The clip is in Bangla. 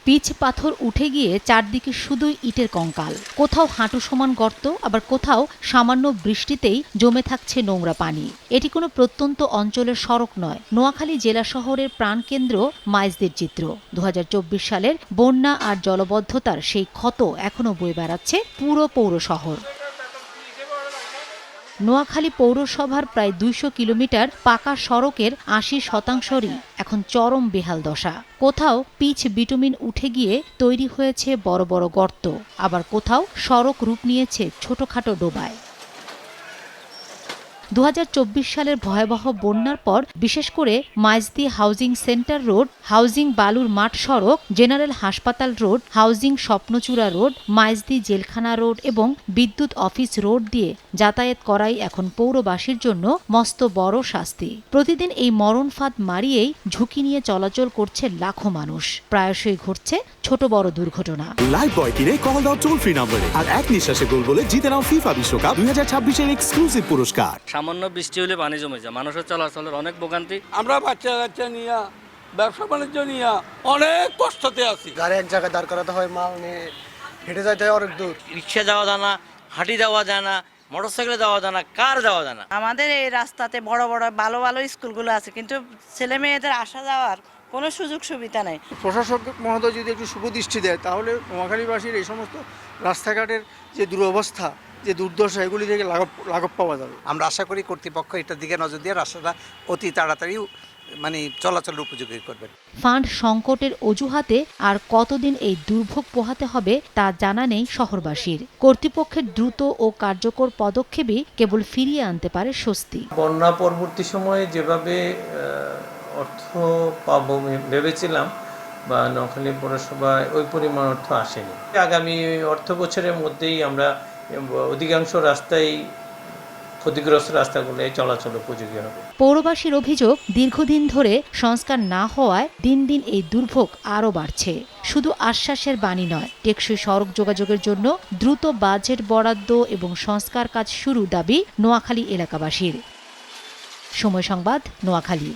পিচ পাথর উঠে গিয়ে চারদিকে শুধুই ইটের কঙ্কাল। কোথাও হাঁটু সমান গর্ত, আবার কোথাও সামান্য বৃষ্টিতেই জমে থাকছে নোংরা পানি। এটি কোনো প্রত্যন্ত অঞ্চলের সড়ক নয়, নোয়াখালী জেলা শহরের প্রাণকেন্দ্র মাইজদীর চিত্র। ২০২৪ সালের বন্যা আর জলবদ্ধতার সেই ক্ষত এখনো বয়ে বেড়াচ্ছে পুরো পৌর শহর। নোয়াখালী পৌরসভার প্রায় ২০০ কিলোমিটার পাকা সড়কের ৮০% এখন চরম বেহাল দশা। কোথাও পিচ বিটুমিন উঠে গিয়ে তৈরি হয়েছে বড় বড় গর্ত, আবার কোথাও সড়ক রূপ নিয়েছে ছোটখাটো ডোবায়। ২০২৪ সালের ভয়াবহ বন্যার পর বিশেষ করে Maijdi housing centre road, housing বালুর মাঠ সড়ক, জেনারেল হাসপাতাল road, housing Swapnachura road, Maijdi জেলখানা রোড এবং বিদ্যুৎ অফিস রোড দিয়ে যাতায়াত করাই এখন পৌরবাসীর জন্য মস্ত বড় শাস্তি। প্রতিদিন এই মরণ ফাঁদ মারিয়েই ঝুঁকি নিয়ে চলাচল করছে লাখো মানুষ। প্রায়শই ঘটছে ছোট বড় দুর্ঘটনা। লাইফবয় কিনে কল দাও টোল ফ্রি নম্বরে আর এক নিঃশ্বাসে গোল বলে জিতে নাও ফিফা বিশ্বকাপ ২০২৬ এর এক্সক্লুসিভ পুরস্কার। সামান্য বৃষ্টি হলে পানি জমে যায়, মানুষের চলাচলের অনেক ভোগান্তি। আমরা বাচ্চা নিয়ে ব্যবসা বাণিজ্য নিয়ে অনেক কষ্টতে আছি। গাড়ি এক জায়গায় দাঁড় করাতে হয়, মাল নিয়ে হেঁটে যাইতে হয় অনেক দূর। রিক্সা যাওয়া যায় না, হাঁটি যাওয়া যায় না, মোটরসাইকেলে যাওয়া যায় না, কার যাওয়া যায় না। আমাদের এই রাস্তাতে বড় বড় ভালো ভালো স্কুলগুলো আছে, কিন্তু ছেলে মেয়েদের আসা যাওয়ার কোনো সুযোগ সুবিধা নেই। প্রশাসক মহোদয় যদি একটু শুভদৃষ্টি দেয় তাহলে নোয়াখালীবাসীর এই সমস্ত রাস্তাঘাটের যে দুরবস্থা, যে দুর্দশা, এগুলি থেকে লাঘব পাওয়া যাবে। আমরা আশা করি কর্তৃপক্ষ এটার দিকে নজর দিয়ে রাস্তাটা অতি তাড়াতাড়ি চলাচলের উপযোগী করবেন। ফান্ড সংকটের অজুহাতে আর কতদিন এই দুর্ভোগ পোহাতে হবে তা জানা নেই শহরবাসীর। কর্তৃপক্ষের দ্রুত ও কার্যকর পদক্ষেপই কেবল ফিরিয়ে আনতে পারে স্বস্তি। বন্যা পরবর্তী সময়ে যেভাবে অর্থ পাবো ভেবেছিলাম বা নোয়াখালী পৌরসভায় ওই পরিমাণ অর্থ আসেনি। আগামী অর্থ বছরের মধ্যেই আমরা অধিকাংশ রাস্তায় ক্ষতিগ্রস্ত রাস্তাগুলো চলাচল উপযোগী হবে। পৌরবাসীর অভিযোগ, দীর্ঘদিন ধরে সংস্কার না হওয়ায় দিন দিন এই দুর্ভোগ আরও বাড়ছে। শুধু আশ্বাসের বাণী নয়, টেকসই সড়ক যোগাযোগের জন্য দ্রুত বাজেট বরাদ্দ এবং সংস্কার কাজ শুরু দাবি নোয়াখালী এলাকাবাসীর। সময় সংবাদ, নোয়াখালী।